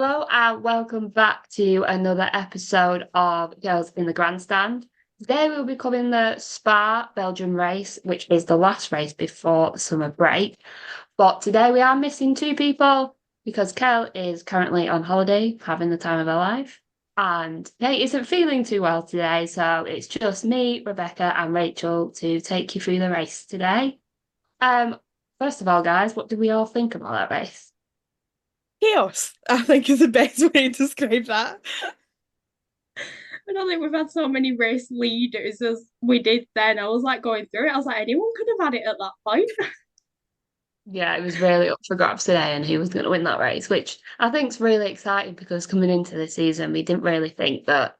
Hello and welcome back to another episode of Girls in the Grandstand. Today we'll be covering the Spa Belgium race, which is the last race before the summer break. But today we are missing two people because Kel is currently on holiday, having the time of her life, and Kate isn't feeling too well today, so it's just me, Rebecca, and Rachel to take you through the race today. Um, First of all, guys, what did we all think about that race? Chaos, I think is the best way to describe that. I don't think we've had so many race leaders as we did then. I was like going through it. I was like, anyone could have had it at that point. Yeah, it was really up for grabs today and who was going to win that race, which I think is really exciting because coming into the season, we didn't really think that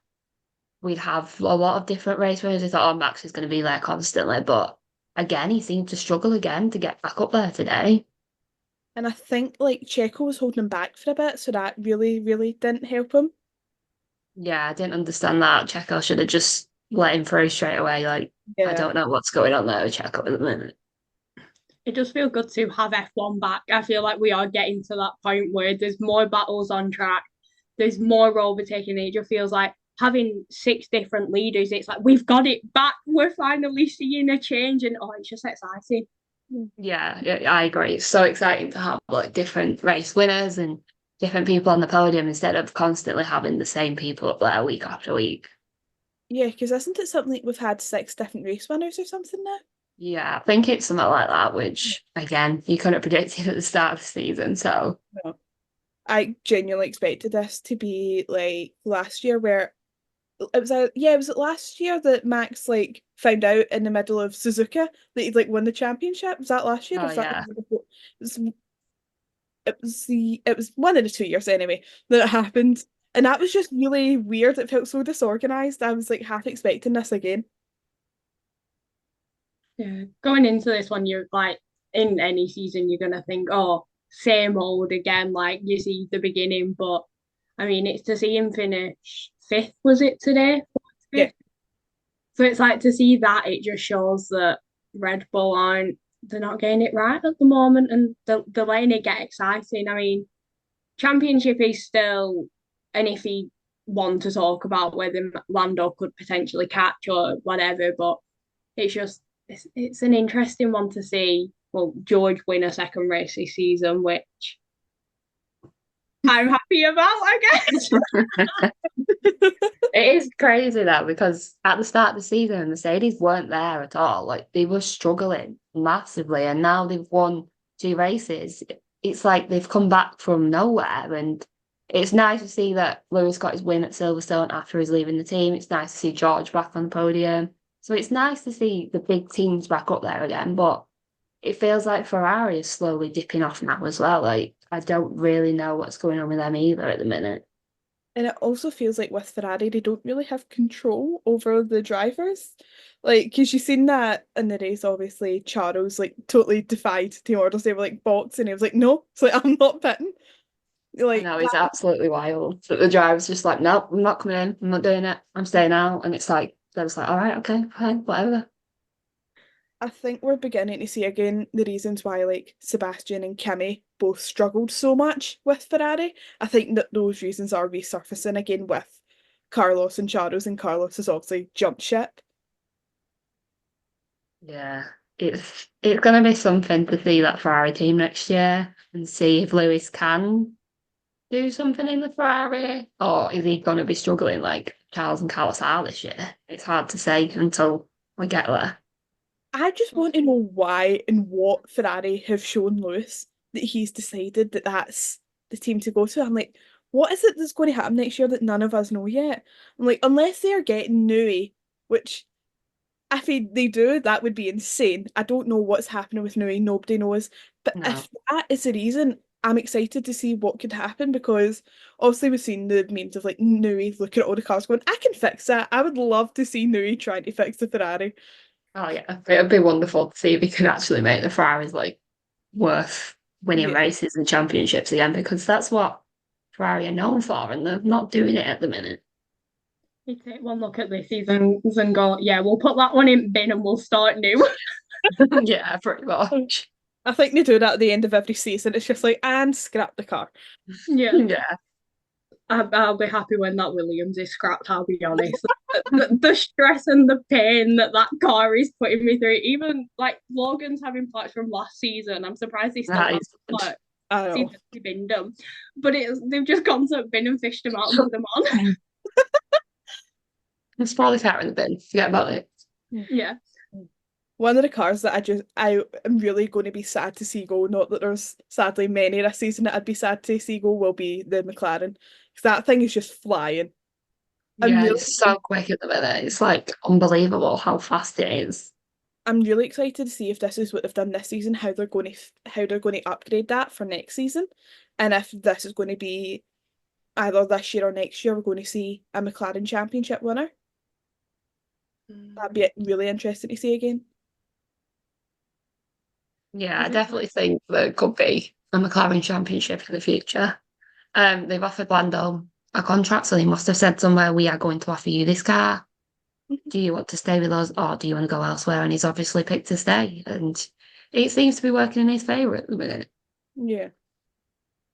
we'd have a lot of different race winners. We thought, oh, Max is going to be there constantly, but again, he seemed to struggle again to get back up there today. And I think like Checo was holding him back for a bit, so that really, really didn't help him. Yeah, I didn't understand that. Checo should have just let him through straight away. Like, I Yeah. don't know what's going on there with Checo at the minute. It does feel good to have F1 back. I feel like we are getting to that point where there's more battles on track, there's more overtaking. It just feels like having six different leaders, it's like we've got it back. We're finally seeing a change, and oh, it's just exciting. Yeah, I agree. It's so exciting to have like different race winners and different people on the podium instead of constantly having the same people up there week after week. Yeah, because isn't it something like we've had six different race winners or something now? Yeah, I think it's something like that, which again, you couldn't predict it at the start of the season. So No. I genuinely expected this to be like last year where it was last year that Max like found out in the middle of Suzuka that he'd like won the championship. Was that last year or oh was that the yeah. year before? It was one of the 2 years anyway that it happened. And that was just really weird. It felt so disorganized. I was like half expecting this again. Yeah. Going into this one, you're like in any season, you're gonna think, oh, same old again, like you see the beginning. But I mean, it's to see him finish fifth, was it today? Yeah. Fifth. So it's like to see that it just shows that Red Bull aren't they're not getting it right at the moment and they're letting it get exciting. I mean, championship is still an iffy one to talk about whether Lando could potentially catch or whatever, but it's an interesting one to see. Well, George win a second race this season, which I'm happy about, I guess. It is crazy though, because at the start of the season, Mercedes weren't there at all. Like they were struggling massively, and now they've won two races. It's like they've come back from nowhere, and it's nice to see that Lewis got his win at Silverstone after he's leaving the team. It's nice to see George back on the podium. So it's nice to see the big teams back up there again, but it feels like Ferrari is slowly dipping off now as well. Like I don't really know what's going on with them either at the minute. And it also feels like with Ferrari, they don't really have control over the drivers. Like, because you've seen that in the race, obviously, Charles like totally defied team orders. They were like bots, and he was like, no, it's like, I'm not pitting. I Like, know it's that, absolutely wild. But the driver's just like, nope, I'm not coming in. I'm not doing it. I'm staying out. And it's like, they're just like, all right, okay, fine, whatever. I think we're beginning to see again the reasons why like Sebastian and Kimi both struggled so much with Ferrari. I think that those reasons are resurfacing again with Carlos and Charles, and Carlos has obviously jumped ship. Yeah. It's gonna be something to see that Ferrari team next year and see if Lewis can do something in the Ferrari or is he gonna be struggling like Charles and Carlos are this year? It's hard to say until we get there. I just want to know why and what Ferrari have shown Lewis that he's decided that that's the team to go to. I'm like, what is it that's going to happen next year that none of us know yet? I'm like, unless they are getting Nui, which if they do, that would be insane. I don't know what's happening with Nui, nobody knows. But No. if that is the reason, I'm excited to see what could happen because obviously we've seen the memes of like Nui looking at all the cars going, I can fix that. I would love to see Nui trying to fix the Ferrari. Oh yeah. It'd be wonderful to see if he can actually make the Ferraris like worth winning Yeah. races and championships again because that's what Ferrari are known for, and they're not doing it at the minute. You take one look at this season and go, yeah, we'll put that one in bin and we'll start new. Yeah, pretty much. I think they do that at the end of every season. It's just like, and scrap the car. Yeah. Yeah. I'll be happy when that Williams is scrapped, I'll be honest. The stress and the pain that car is putting me through, even like Logan's having parts from last season. I'm surprised they still That have is like I know. seems to binned them, but they've just gone to bin and fished them out and put them on. It's probably cat in the bin. Forget about it. Yeah, One of the cars that I am really going to be sad to see go, not that there's sadly many this season that I'd be sad to see go, will be the McLaren. Because that thing is just flying. Yeah, it's so quick at the minute. It's like unbelievable how fast it is. I'm really excited to see if this is what they've done this season, how they're going to upgrade that for next season, and if this is going to be either this year or next year, we're going to see a McLaren Championship winner. That'd be really interesting to see again. Yeah, I definitely think there could be a McLaren Championship in the future. They've offered Lando a contract, so they must have said somewhere, we are going to offer you this car. Do you want to stay with us or do you want to go elsewhere? And he's obviously picked to stay. And it seems to be working in his favour at the minute. Yeah.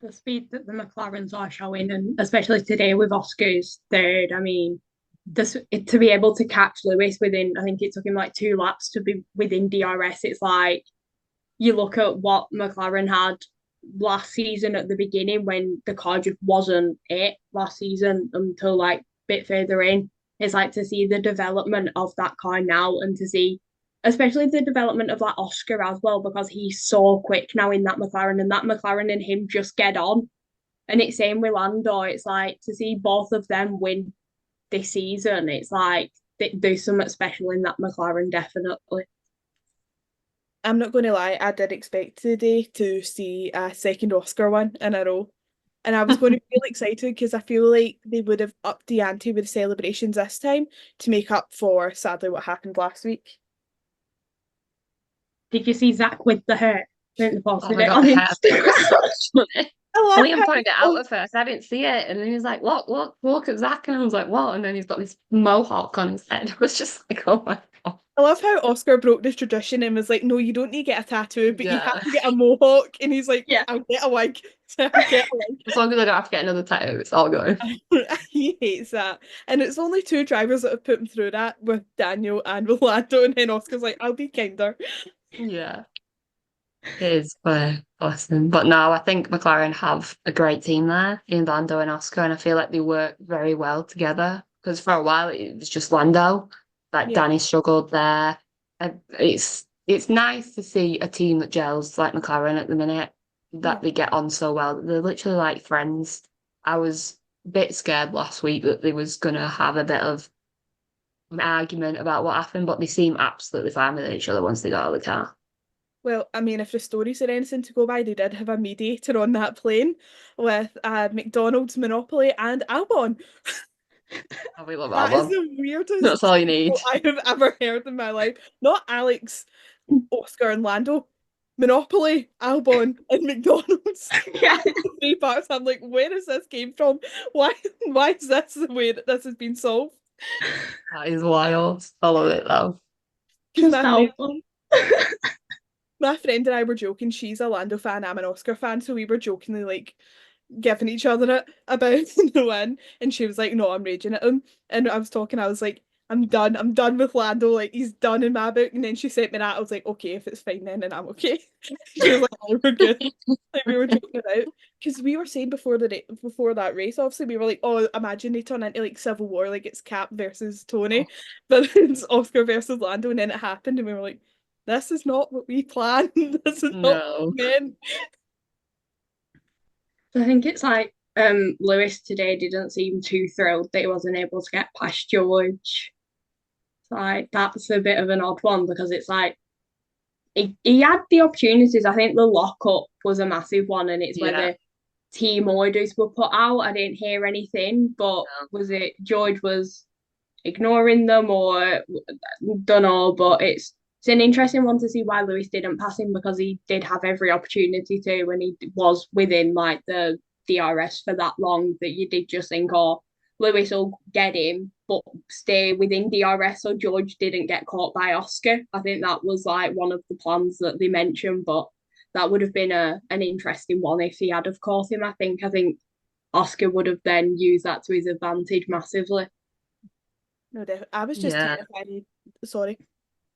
the speed that the McLarens are showing, and especially today with Oscar's third, I mean, to be able to catch Lewis within, I think it took him like 2 laps to be within DRS. It's like you look at what McLaren had last season at the beginning when the car just wasn't it last season until like a bit further in. It's like to see the development of that car now and to see especially the development of like Oscar as well, because he's so quick now in that McLaren, and that McLaren and him just get on. And it's same with Lando. It's like to see both of them win this season. It's like there's something special in that McLaren, definitely. I'm not going to lie, I did expect today to see a second Oscar one in a row. And I was going to feel excited because I feel like they would have upped the ante with the celebrations this time to make up for, sadly, what happened last week. Did you see Zach with the hair? The Oh my God, the hair thing was so funny. I love Liam how pointed it out at first. I didn't see it. And then he was like, look at Zach. And I was like, what? And then he's got this mohawk on his head. It was just like, oh my God. I love how Oscar broke this tradition and was like, no, you don't need to get a tattoo, but you Yeah. have to get a mohawk. And he's like, Yeah. I'll get a wig. I'll get a wig. As long as I don't have to get another tattoo, it's all good. He hates that. And it's only 2 drivers that have put him through that with Daniel and with Lando. And then Oscar's like, I'll be kinder. Yeah. It is awesome. But no, I think McLaren have a great team there in Lando and Oscar, and I feel like they work very well together. Because for a while it was just Lando. Like Yeah. Danny struggled there. And it's nice to see a team that gels like McLaren at the minute, that they get on so well. They're literally like friends. I was a bit scared last week that they was gonna have a bit of an argument about what happened, but they seem absolutely fine with each other once they got out of the car. Well, I mean, if the stories are anything to go by, they did have a mediator on that plane with McDonald's, Monopoly, and Albon. Oh, we love That is Albon. the weirdest That's all you need. I have ever heard in my life. Not Alex, Oscar, and Lando. Monopoly, Albon, and McDonald's. Yeah. 3 parts. I'm like, where has this came from? Why is this the way that this has been solved? That is wild. I love it though. Just My Albon. my friend and I were joking. She's a Lando fan. I'm an Oscar fan, so we were jokingly like giving each other it about the win. And she was like, "No, I'm raging at him." And I was talking. I was like, "I'm done. I'm done with Lando. Like he's done in my book." And then she sent me that. I was like, "Okay, if it's fine then I'm okay." She was like, "Oh, we're good." Like we were joking it out because we were saying before that race, obviously we were like, "Oh, imagine they turn into like Civil War, like it's Cap versus Tony, but it's Oscar versus Lando." And then it happened, and we were like, this is not what we planned. This is not No. what we meant. I think it's like Lewis today didn't seem too thrilled that he wasn't able to get past George. It's like that's a bit of an odd one because it's like he had the opportunities. I think the lockup was a massive one, and it's Yeah. whether team orders were put out. I didn't hear anything, but was it George was ignoring them or don't know, but it's an interesting one to see why Lewis didn't pass him because he did have every opportunity to when he was within like the DRS for that long that you did just think, oh, Lewis will get him, but stay within DRS so George didn't get caught by Oscar. I think that was like one of the plans that they mentioned, but that would have been an interesting one if he had have caught him. I think Oscar would have then used that to his advantage massively. No, I was just Yeah. terrified. Sorry.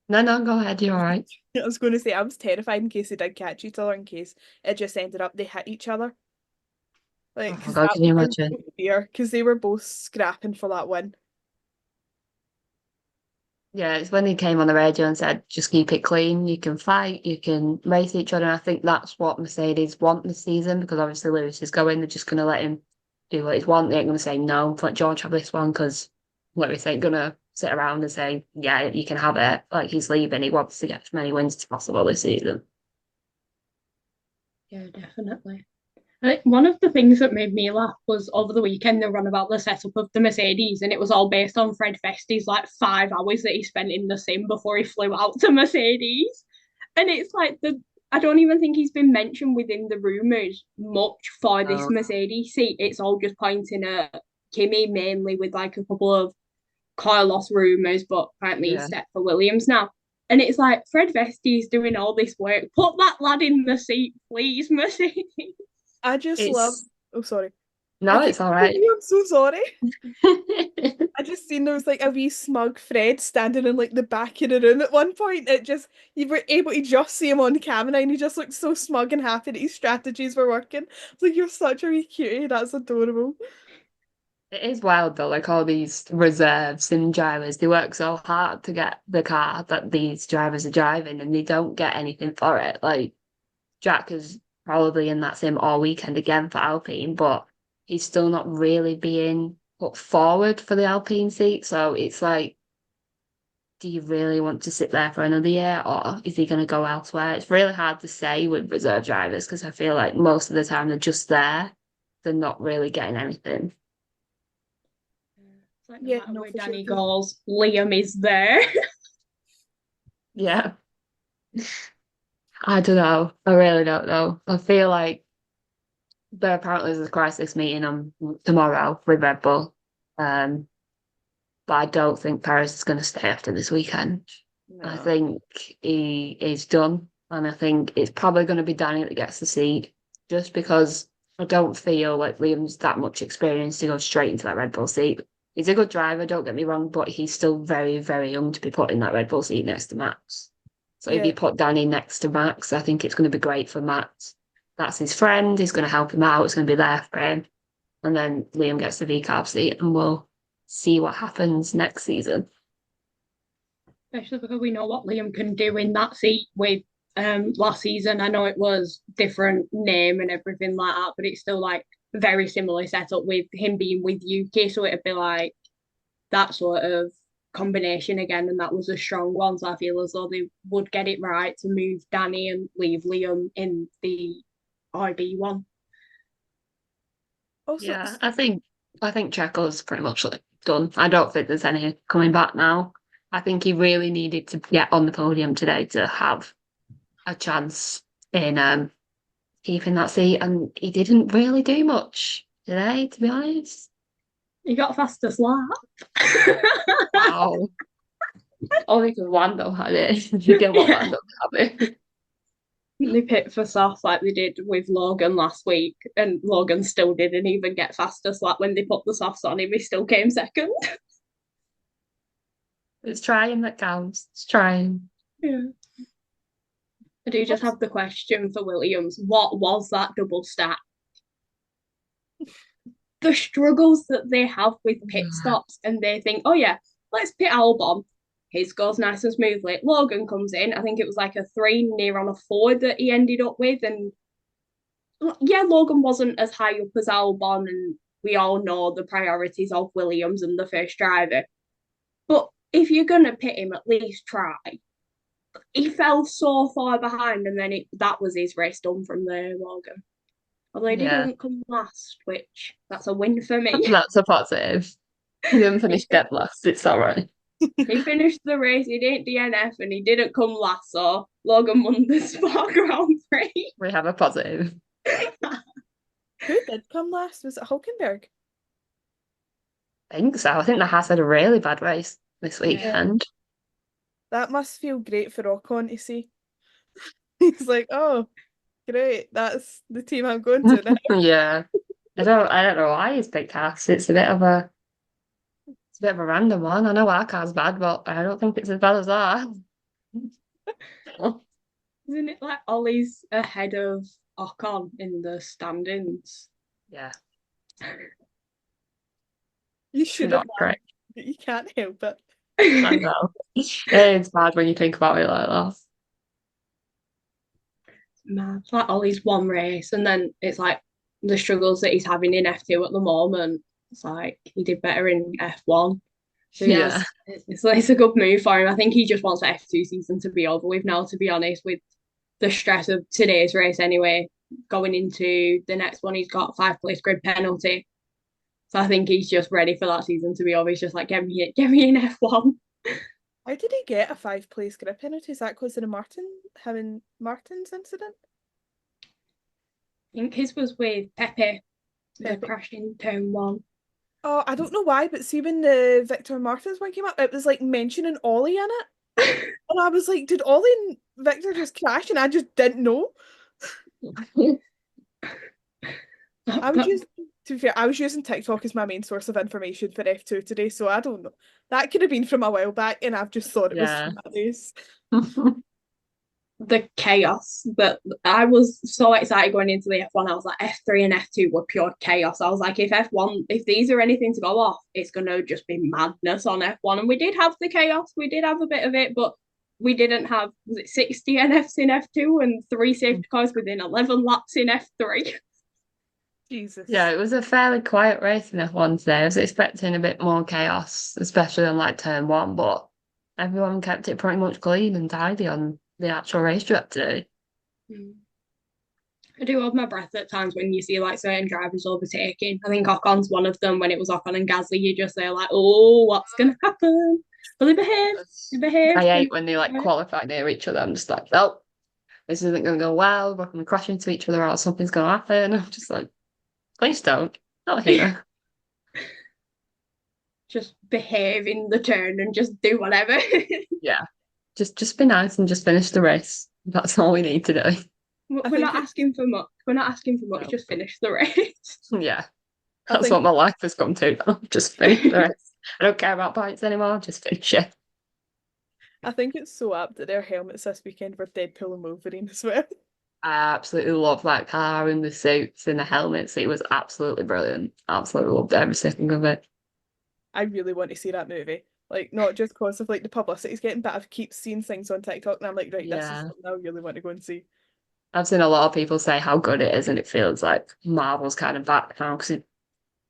No, go ahead. You're all right. I was going to say I was terrified in case they did catch each other, in case it just ended up they hit each other. Like, Oh, because God, that can you was my imagine? fear, because they were both scrapping for that win. Yeah, it's when he came on the radio and said, just keep it clean. You can fight, you can race each other. And I think that's what Mercedes want this season because obviously Lewis is going. They're just going to let him do what he wants. They ain't going to say no, let George have this one because Lewis ain't going to sit around and say, yeah, you can have it. Like he's leaving. He wants to get as many wins as possible this season. Yeah, definitely. One of the things that made me laugh was over the weekend they run about the setup of the Mercedes, and it was all based on Fred Festie's like 5 hours that he spent in the sim before he flew out to Mercedes. And it's like I don't even think he's been mentioned within the rumours much for this Oh, Mercedes seat. It's all just pointing at Kimi mainly with like a couple of Carlos rumours, but apparently he's yeah. set for Williams now. And it's like Fred Vestie's doing all this work. Put that lad in the seat, please, Mercedes. I just love. It's, Oh, sorry. I no, keep it's all right. I'm so sorry. I just seen there was like a wee smug Fred standing in like the back of the room at one point. It just you were able to just see him on camera and he just looked so smug and happy that his strategies were working. It's like you're such a wee cutie. That's adorable. It is wild though, like all these reserves and drivers, they work so hard to get the car that these drivers are driving and they don't get anything for it. Like Jack is probably in that sim all weekend again for Alpine, but he's still not really being put forward for the Alpine seat. So it's like, do you really want to sit there for another year or is he going to go elsewhere? It's really hard to say with reserve drivers because I feel like most of the time they're just there. They're not really getting anything. It's like no Yeah, matter no, where for sure. Danny goes, Liam is there. Yeah. I don't know. I really don't know. I feel like there apparently is a crisis meeting on tomorrow with Red Bull. Um, but I don't think Paris is going to stay after this weekend. I No. think he is done, and I think it's probably going to be Danny that gets the seat, just because I don't feel like Liam's that much experience to go straight into that Red Bull seat. He's a good driver, don't get me wrong, but he's still very, very young to be put in that Red Bull seat next to Max. So if Yeah. you put Danny next to Max, I think it's going to be great for Max. That's his friend. He's going to help him out. It's going to be there for him. And then Liam gets the V-carb seat, and we'll see what happens next season. Especially because we know what Liam can do in that seat with last season. I know it was different name and everything like that, but it's still like very similar setup with him being with Yuki. So it'd be like that sort of combination again, and that was a strong one. So I feel as though they would get it right to move Danny and leave Liam in the RB one. Also, Yeah, I think Checo's pretty much like done. I don't think there's any coming back now. I think he really needed to get on the podium today to have a chance in keeping that seat, and he didn't really do much today, to be honest. He got fastest lap. Wow. Only because Lando had it. You get what Lando have it. They pit for soft like they did with Logan last week, and Logan still didn't even get fastest lap when they put the softs on him. He still came second. It's trying that counts. It's trying. Yeah. I do just have the question for Williams. What was that double stack? The struggles that they have with pit stops, and they think, oh yeah, let's pit Albon. His goes nice and smoothly. Logan comes in. I think it was like a 3 near on a 4 that he ended up with. And yeah, Logan wasn't as high up as Albon, and we all know the priorities of Williams and the first driver. But if you're going to pit him, at least try. He fell so far behind, and then that was his race done from there, Logan. Although he Yeah, didn't come last, which that's a win for me. that's a positive. He didn't finish dead last. It's all right. He finished the race, he didn't DNF, and he didn't come last, so Logan won the Spa Grand Prix. We have a positive. who did come last? Was it Hulkenberg? I think so. I think the Haas had a really bad race this Yeah. weekend. That must feel great for Ocon to see. He's like, oh, great, that's the team I'm going to now. Yeah. I don't know why he's picked Haas. It's a bit of a random one. I know our car's bad, but I don't think it's as bad as that. Isn't it like Ollie's ahead of Ocon in the standings? Yeah, You should have not great. but you can't help it. I know. It's bad when you think about it like that. Mad. Like Ollie's one race, and then it's like the struggles that he's having in F2 at the moment. It's like he did better in F1. So Yeah. it's a good move for him. I think he just wants the F2 season to be over with now, to be honest, with the stress of today's race anyway. Going into the next one, he's got 5th place grid penalty. So I think he's just ready for that season to be over. He's just like, get me in F1. How did he get a 5th place grid penalty? Is that because of the Martin's incident? I think his was with Pepe, the Pepe. crash in turn 1. Oh, I don't know why, but see when the Victor Martins one came up, it was like mentioning Ollie in it. And I was like, did Ollie and Victor just crash? And I just didn't know. To be fair, I was using TikTok as my main source of information for F2 today, so I don't know. That could have been from a while back, and I've just thought it was from that days. The chaos, but I was so excited going into the F1. I was like, F3 and F2 were pure chaos. I was like, if these are anything to go off, it's gonna just be madness on F1. And we did have the chaos, we did have a bit of it, but we didn't have, was it 60 NFs in F2 and 3 safety cars within 11 laps in F3? Jesus. Yeah, it was a fairly quiet race in F1 today. I was expecting a bit more chaos, especially on like turn 1, but everyone kept it pretty much clean and tidy on the actual racetrack today. I do hold my breath at times when you see like certain drivers overtaking. I think Ocon's one of them. When it was Ocon and Gasly, you just say like, "Oh, what's gonna happen? Will they behave? I hate when they like qualify near each other. I'm just like, oh, this isn't going to go well. We're going to crash into each other, or something's going to happen. I'm just like, please don't. Not here. Just behave in the turn and just do whatever. Yeah. Just be nice and just finish the race. That's all we need to do. We're not asking for much. We're not asking for much. No. Just finish the race. Yeah. That's what my life has come to now. Just finish the race. I don't care about points anymore. Just finish it. I think it's so apt that their helmets this weekend were Deadpool and Wolverine as well. I absolutely love that car and the suits and the helmets. It was absolutely brilliant. Absolutely loved every second of it. I really want to see that movie. Like, not just because of like the publicity it's getting, but I keep seeing things on TikTok and I'm like, right, this is something I really want to go and see. I've seen a lot of people say how good it is, and it feels like Marvel's kind of back now because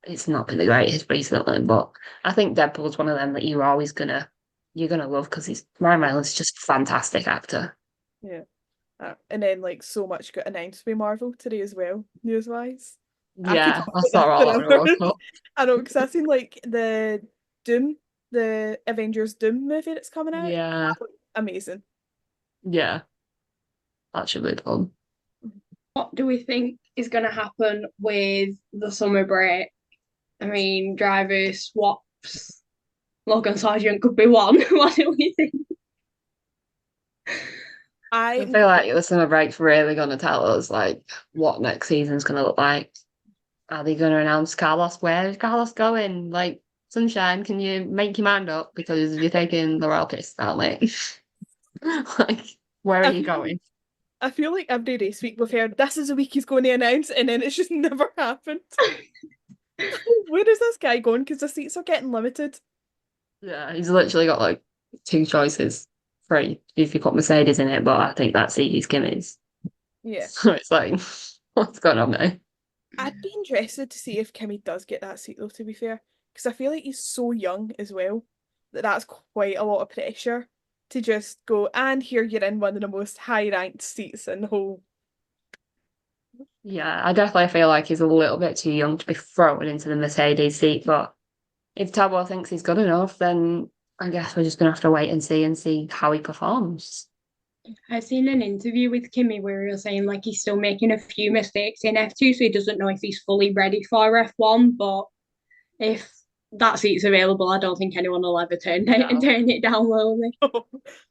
it's not been the greatest recently. But I think Deadpool's one of them that you're gonna love because Ryan Reynolds is just a fantastic actor. Yeah. And then like so much got announced by Marvel today as well, news wise. Yeah, I saw all that. I know, because I've seen like the Avengers Doom movie that's coming out. Yeah. Amazing. Yeah. That should be fun. What do we think is going to happen with the summer break? I mean, driver swaps. Logan Sargent could be one. What do we think? I feel like the summer break's really going to tell us like what next season's going to look like. Are they going to announce Carlos? Where is Carlos going? Like, Sunshine, can you make your mind up? Because you're taking the royal piss, aren't we? Like, where are you going? I feel like every race week we've heard this is a week he's going to announce, and then it's just never happened. Where is this guy going? Because the seats are getting limited. Yeah, he's literally got like 2 choices. 3 if you put Mercedes in it, but I think that seat is Kimi's. Yeah. So it's like, what's going on there? I'd be interested to see if Kimi does get that seat though, to be fair. Because I feel like he's so young as well that's quite a lot of pressure to just go, and here you're in one of the most high-ranked seats in the whole. Yeah, I definitely feel like he's a little bit too young to be thrown into the Mercedes seat, but if Tabo thinks he's good enough, then I guess we're just going to have to wait and see how he performs. I've seen an interview with Kimi where he was saying like he's still making a few mistakes in F2, so he doesn't know if he's fully ready for F1, but if that seat's available, I don't think anyone will ever turn it down, will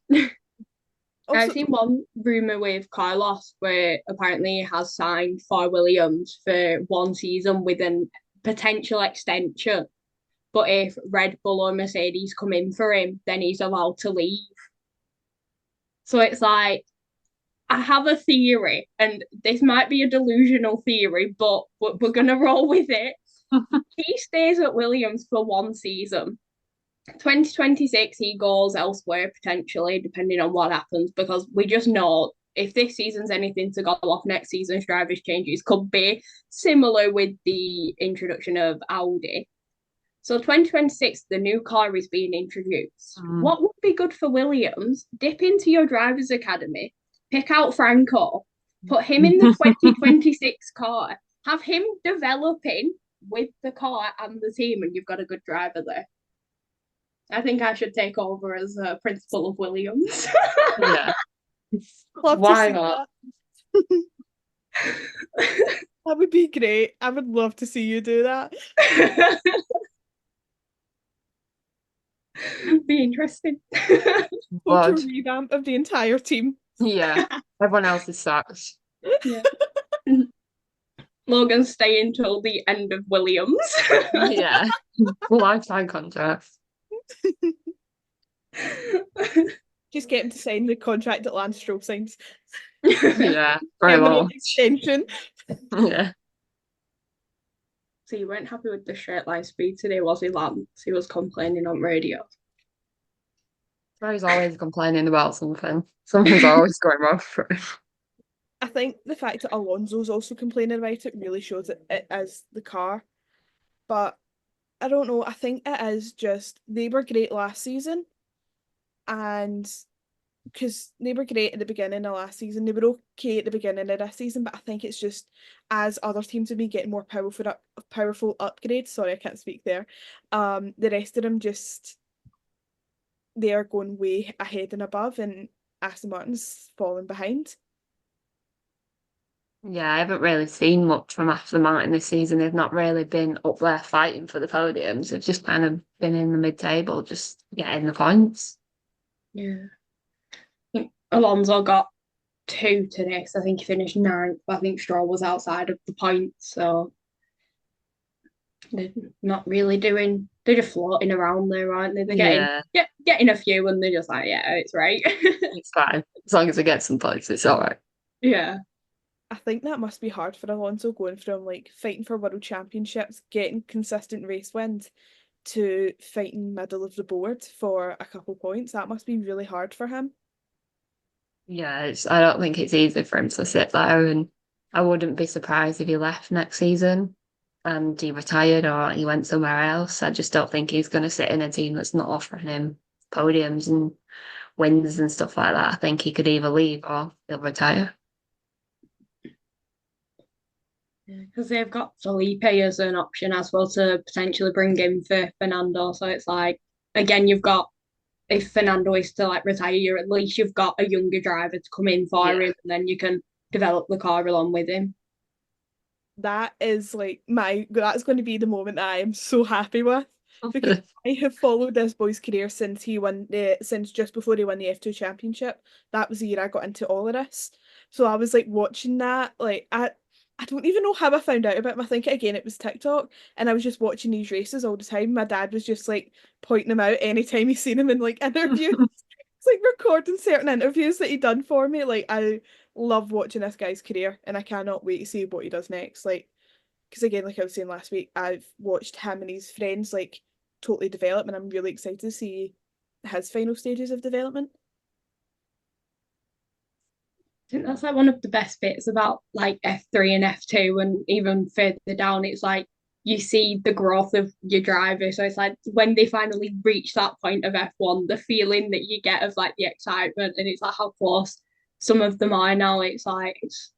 they? I've Also, seen one rumor with Carlos where apparently he has signed for Williams for one season with a potential extension. But if Red Bull or Mercedes come in for him, then he's allowed to leave. So it's like, I have a theory, and this might be a delusional theory, but we're going to roll with it. He stays at Williams for one season. 2026, he goes elsewhere potentially, depending on what happens, because we just know if this season's anything to go off, next season's drivers' changes could be similar with the introduction of Audi. So 2026, the new car is being introduced. What would be good for Williams? Dip into your driver's academy, pick out Franco, put him in the 2026 car, have him developing with the car and the team, and you've got a good driver there. I think I should take over as a principal of Williams. Yeah. love to Why see not? that. That would be great. I would love to see you do that. Be interesting. Total But revamp of the entire team. yeah, everyone else is sucks. Yeah. Logan stay until the end of Williams. Yeah. Lifetime contract. Just get him to sign the contract that Lance Stroll signs. Yeah. Very Permanent long. extension. Yeah. So you weren't happy with the straight line speed today, was he, Lance? He was complaining on radio. So he's always complaining about something. Something's always going wrong for him. I think the fact that Alonso's also complaining about it really shows that it is the car. But I don't know. I think it is just they were great last season. And because they were great at the beginning of last season, they were okay at the beginning of this season, but I think it's just as other teams have been getting more powerful upgrades. Sorry, I can't speak there. The rest of them just they are going way ahead and above, and Aston Martin's falling behind. Yeah, I haven't really seen much from Aston Martin this season. They've not really been up there fighting for the podiums. They've just kind of been in the mid-table, just getting the points. Yeah. I think Alonso got 2 today, so I think he finished 9th. But I think Stroll was outside of the points, so they're not really doing. They're just floating around there, aren't they? They're getting a few, and they're just like, yeah, it's right. It's fine. As long as they get some points, it's all right. Yeah. I think that must be hard for Alonso going from like fighting for world championships, getting consistent race wins, to fighting middle of the board for a couple points. That must be really hard for him. Yeah, I don't think it's easy for him to sit there, and I wouldn't be surprised if he left next season and he retired or he went somewhere else. I just don't think he's going to sit in a team that's not offering him podiums and wins and stuff like that. I think he could either leave or he'll retire. Because they've got Felipe as an option as well to potentially bring in for Fernando. So it's like, again, you've got, if Fernando is to like retire, at least you've got a younger driver to come in for him, and then you can develop the car along with him. That is like that's going to be the moment that I am so happy with, because I have followed this boy's career since since just before he won the F2 championship. That was the year I got into all of this. So I was like watching that, like I don't even know how I found out about him. I think again it was TikTok, and I was just watching these races all the time. My dad was just like pointing them out anytime he seen him in like interviews. It's like recording certain interviews that he done for me. Like I love watching this guy's career, and I cannot wait to see what he does next. Like, because again, like I was saying last week, I've watched him and his friends like totally develop, and I'm really excited to see his final stages of development. I think that's like one of the best bits about like F3 and F2, and even further down, it's like you see the growth of your driver. So it's like when they finally reach that point of F1, the feeling that you get of like the excitement, and it's like how close some of them are now. It's like it's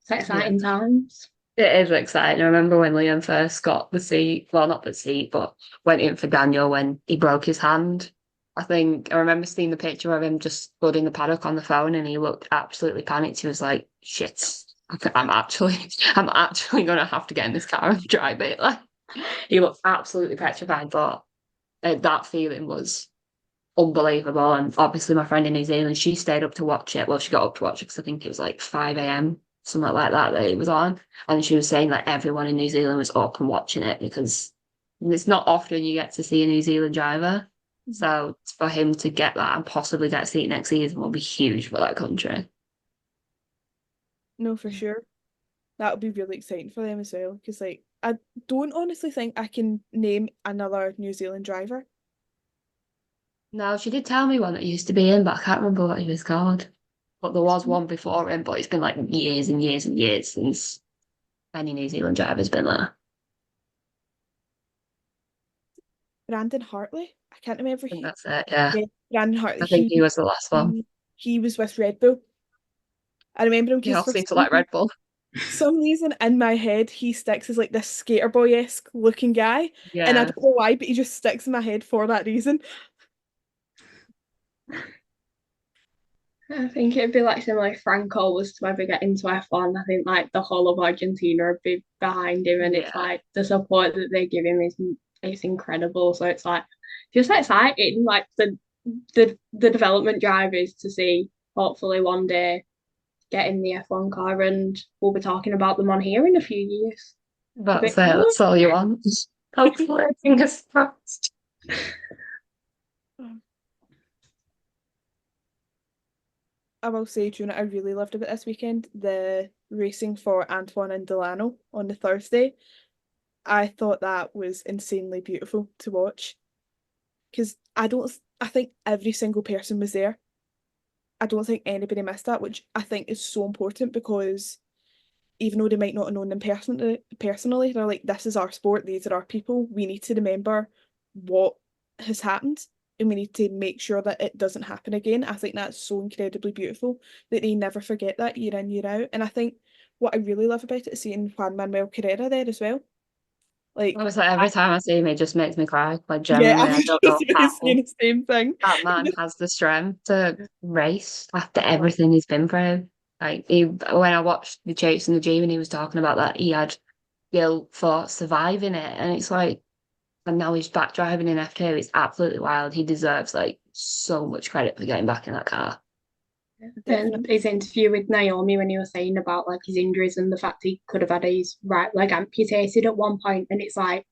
exciting times. It is exciting. I remember when Liam first got the seat, well, not the seat, but went in for Daniel when he broke his hand. I remember seeing the picture of him just stood in the paddock on the phone, and he looked absolutely panicked. He was like, shit, I'm actually going to have to get in this car and drive it. Like, he looked absolutely petrified, but that feeling was unbelievable. And obviously, my friend in New Zealand, she stayed up to watch it. Well, she got up to watch it because I think it was like 5 a.m., something like that it was on. And she was saying that everyone in New Zealand was up and watching it because it's not often you get to see a New Zealand driver. So for him to get that and possibly get a seat next season will be huge for that country. No, for sure. That would be really exciting for them as well. Because like I don't honestly think I can name another New Zealand driver. No, she did tell me one that used to be in, but I can't remember what he was called. But there was one before him, but it's been like years and years and years since any New Zealand driver's been there. Brandon Hartley. I can't remember. I think that's it, yeah. Yeah, Brandon Hartley. I think he was the last one. He was with Red Bull. I remember him He all because for seems to like Red Bull. some reason in my head he sticks as like this skater boy-esque looking guy. And I Yeah. don't know why, but he just sticks in my head for that reason. I think it'd be like similar if Franco was to ever get into F1. I think like the whole of Argentina would be behind him, and it's Yeah. like the support that they give him is it's incredible. So it's like just exciting, like the development drivers to see hopefully one day get in the F1 car, and we'll be talking about them on here in a few years. That's it. Bit cool. That's all you want. Hopefully, fingers crossed. I will say, do you know what I really loved about this weekend? The racing for Antoine and Delano on the Thursday. I thought that was insanely beautiful to watch. Because I think every single person was there. I don't think anybody missed that, which I think is so important because even though they might not have known them personally, they're like, this is our sport, these are our people. We need to remember what has happened and we need to make sure that it doesn't happen again. I think that's so incredibly beautiful that they never forget that year in, year out. And I think what I really love about it is seeing Juan Manuel Carrera there as well. Like, Honestly, every time I see him, it just makes me cry. Like, yeah, genuinely, I I was don't just know really how saying the same thing. that man has the strength to race after everything he's been through. Like, when I watched the Chase and the Dream, and he was talking about that, he had guilt for surviving it. And it's like, and now he's back driving in F2. It's absolutely wild. He deserves like so much credit for getting back in that car. And his interview with Naomi when he was saying about like his injuries and the fact he could have had his right leg amputated at one point, and it's like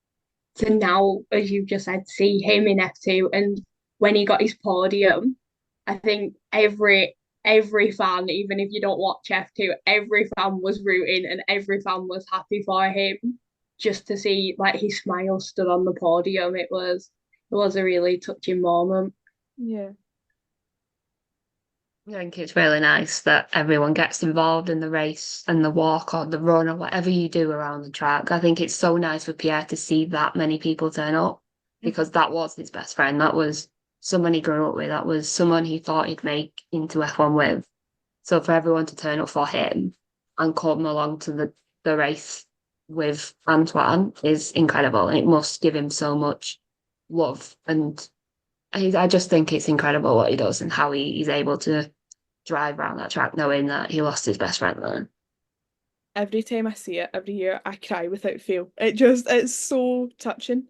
to now, as you just said, see him in F2 and when he got his podium, I think every fan, even if you don't watch F2, every fan was rooting and every fan was happy for him just to see like his smile stood on the podium. It was a really touching moment. Yeah. I think it's really nice that everyone gets involved in the race and the walk or the run or whatever you do around the track. I think it's so nice for Pierre to see that many people turn up because that was his best friend. That was someone he grew up with. That was someone he thought he'd make into F1 with. So for everyone to turn up for him and come along to the race with Antoine is incredible. And it must give him so much love. And I just think it's incredible what he does and how he's able to drive around that track knowing that he lost his best friend there. Every time I see it, every year, I cry without fail. It's so touching.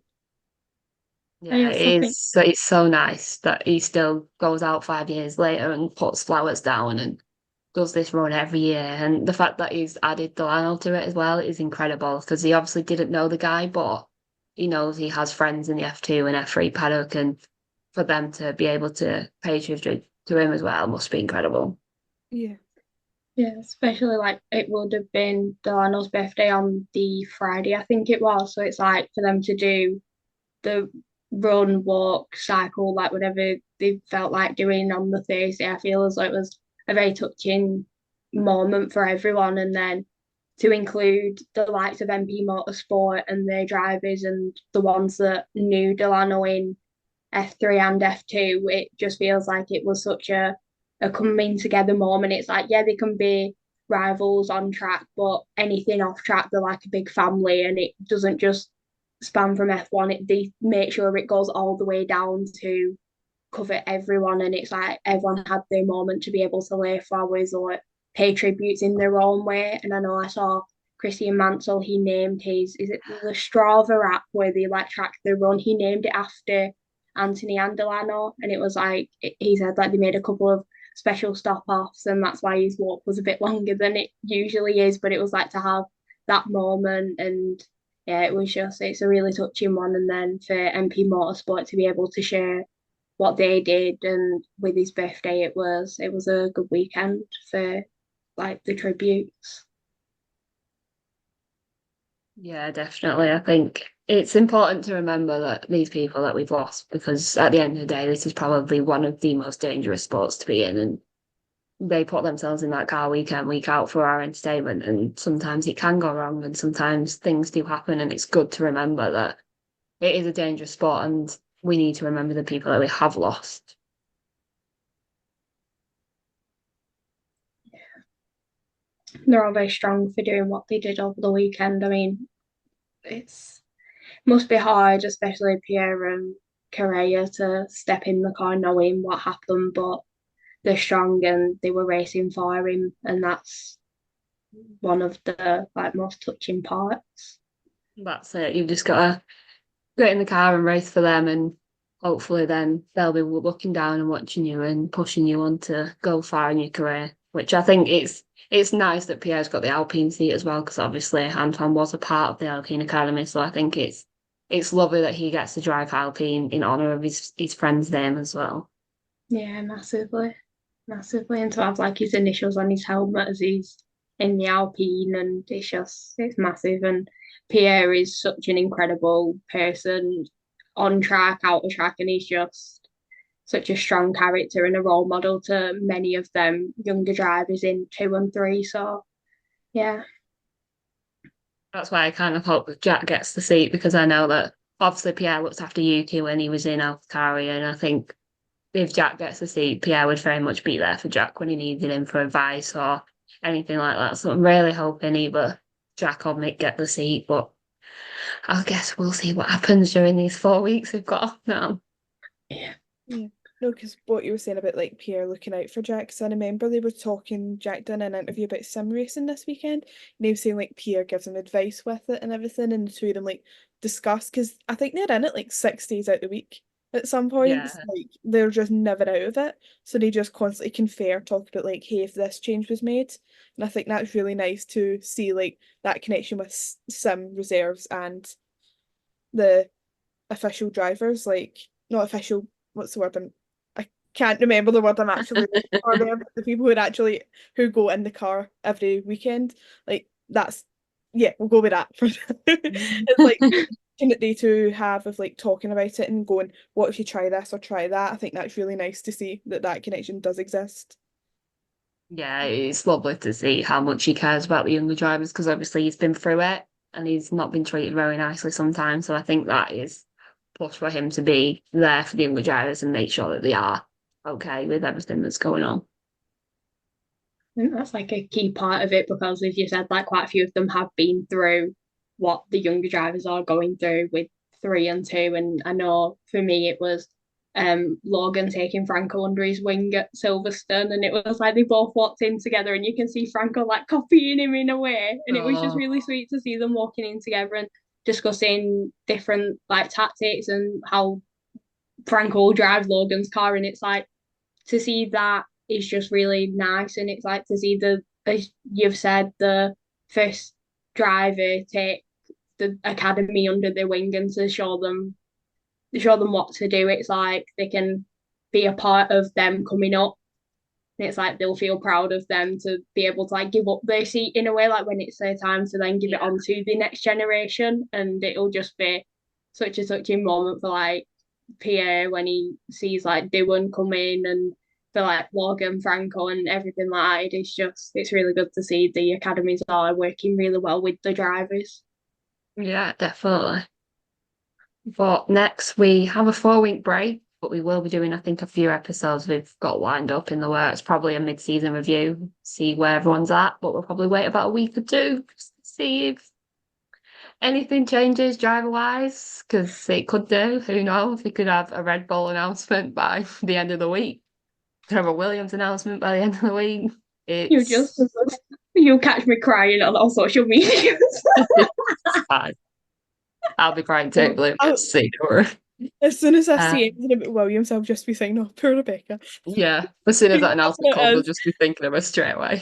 Yeah, It's it is. So it's so nice that he still goes out 5 years later and puts flowers down and does this run every year. And the fact that he's added Delano to it as well is incredible because he obviously didn't know the guy, but he knows he has friends in the F2 and F3 paddock, and for them to be able to pay tribute to him as well must be incredible. Yeah. Yeah, especially like it would have been Delano's birthday on the Friday, I think it was. So it's like for them to do the run, walk, cycle, like whatever they felt like doing on the Thursday, I feel as though it was a very touching moment for everyone. And then to include the likes of MP Motorsport and their drivers and the ones that knew Delano in F3 and F2, it just feels like it was such a coming together moment. It's like, yeah, they can be rivals on track, but anything off track, they're like a big family, and it doesn't just span from F1. They make sure it goes all the way down to cover everyone, and it's like everyone had their moment to be able to lay flowers or pay tributes in their own way. And I know I saw Christian Mansell, he named his, is it the Strava app where they like track the run? He named it after Anthony and Delano, and it was like he said like they made a couple of special stop offs, and that's why his walk was a bit longer than it usually is. But it was like to have that moment, and yeah, it's a really touching one. And then for MP Motorsport to be able to share what they did, and with his birthday, it was a good weekend for like the tributes. Yeah, definitely. I think it's important to remember that these people that we've lost, because at the end of the day, this is probably one of the most dangerous sports to be in, and they put themselves in that car week in, week out for our entertainment, and sometimes it can go wrong, and sometimes things do happen, and it's good to remember that it is a dangerous sport, and we need to remember the people that we have lost. They're all very strong for doing what they did over the weekend. I mean, it's must be hard, especially Pierre and Correa, to step in the car knowing what happened, but they're strong and they were racing for him, and that's one of the like most touching parts. That's it. You've just got to get in the car and race for them, and hopefully then they'll be looking down and watching you and pushing you on to go far in your career, which I think it's nice that Pierre's got the Alpine seat as well, because obviously Antoine was a part of the Alpine Academy, so I think it's lovely that he gets to drive Alpine in honour of his friend's name as well. Yeah, massively, massively, and to have like his initials on his helmet as he's in the Alpine, and it's massive. And Pierre is such an incredible person on track, out of track, and he's just such a strong character and a role model to many of them younger drivers in 2 and 3. So yeah, That's why I kind of hope that Jack gets the seat, because I know that obviously Pierre looked after Yuki when he was in AlphaTauri, and I think if Jack gets the seat, Pierre would very much be there for Jack when he needed him for advice or anything like that. So I'm really hoping either Jack or Mick get the seat, but I guess we'll see what happens during these 4 weeks we've got off now. yeah, Yeah. No, because what you were saying about like Pierre looking out for Jack, 'cause I remember they were talking, Jack done an interview about sim racing this weekend, and he was saying like Pierre gives him advice with it and everything, and the two of them like discuss, because I think they're in it like 6 days out of the week at some points, Yeah, like they're just never out of it. So they just constantly confer, talk about like, hey, if this change was made. And I think that's really nice to see like that connection with sim reserves and the official drivers, like not official, what's the word? I can't remember the word I'm actually looking for there, but the people who go in the car every weekend, like that's yeah, we'll go with that for it's like that they two have of like talking about it and going, what if you try this or try that? I think that's really nice to see that that connection does exist. yeah, it's lovely to see how much he cares about the younger drivers, because obviously he's been through it and he's not been treated very nicely sometimes. So I think that is plus for him to be there for the younger drivers and make sure that they are okay with everything that's going on. I think that's like a key part of it, because as you said, like quite a few of them have been through what the younger drivers are going through with 3 and 2. And I know for me it was Logan taking Franco under his wing at Silverstone, and it was like they both walked in together, and you can see Franco like copying him in a way, and it was just Oh, really sweet to see them walking in together and discussing different like tactics and how Franco drives Logan's car. And it's like to see that is just really nice. And it's like to see as you've said, the first driver take the academy under their wing and to show them what to do. It's like they can be a part of them coming up. And it's like they'll feel proud of them to be able to like give up their seat in a way, like when it's their time to then give it yeah. on to the next generation. And it'll just be such a touching moment for like Pierre when he sees like Dylan come in, and for like Logan, Franco, and everything like that. It's really good to see the academies are working really well with the drivers. Yeah, definitely. But next we have a 4 week break, but we will be doing, I think, a few episodes we've got lined up in the works, probably a mid-season review, see where everyone's at, but we'll probably wait about a week or two just to see if anything changes driver-wise, because it could do. Who knows? We could have a Red Bull announcement by the end of the week. Could have a Williams announcement by the end of the week. You just It's you catch me crying on all social media. fine. I'll be crying too, believe me. I'll, See, don't worry. As soon as I Uh, see anything about Williams, I'll just be saying, "Oh, poor Rebecca." yeah, as soon as that announcement It comes, we'll is. just be thinking of her straight away.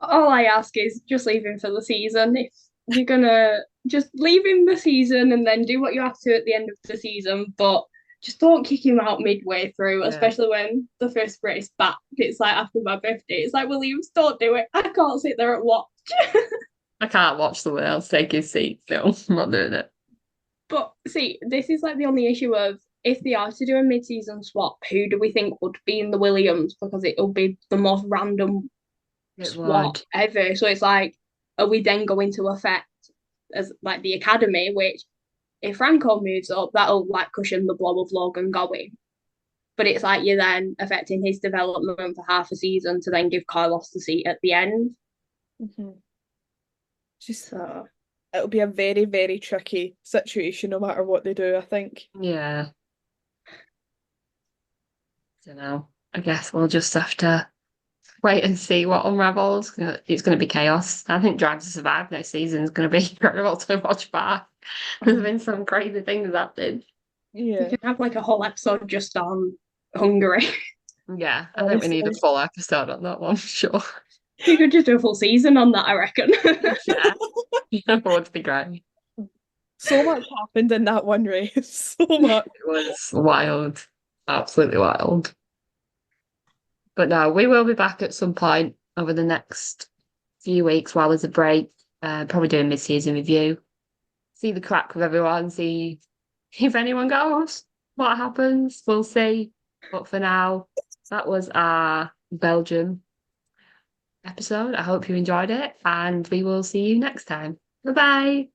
All I ask is just leave him for the season. If you're gonna just leave him the season and then do what you have to at the end of the season, but just don't kick him out midway through, Yeah. especially when the first race back. It's like after my birthday. It's like, Williams, don't do it. I can't sit there and watch. I can't watch someone else take his seat, so I'm not doing it. But see, this is like the only issue of if they are to do a mid-season swap, who do we think would be in the Williams? Because it'll be the most random It swap would. ever. So it's like, are we then going to affect as like the academy, which if Franco moves up, that'll like cushion the blow of Logan going. But it's like you're then affecting his development for half a season to then give Carlos the seat at the end. Mhm. Just So it'll be a very, very tricky situation no matter what they do, I think. Yeah. Don't know. I guess we'll just have to wait and see what unravels. It's going to be chaos. I think Drive to Survive next season is going to be incredible to watch back. There's been some crazy things happening. you Yeah, can have like a whole episode just on Hungary. Yeah, I think we need a honestly. full episode on that one, for sure. You could just do a full season on that, I reckon. Yeah, that would be great. So much happened in that one race. So much. It was wild, absolutely wild. But no, we will be back at some point over the next few weeks while there's a break. Probably doing mid-season review. See the crack with everyone, see if anyone goes, what happens, we'll see. But for now, that was our Belgium episode. I hope you enjoyed it, and we will see you next time. Bye bye.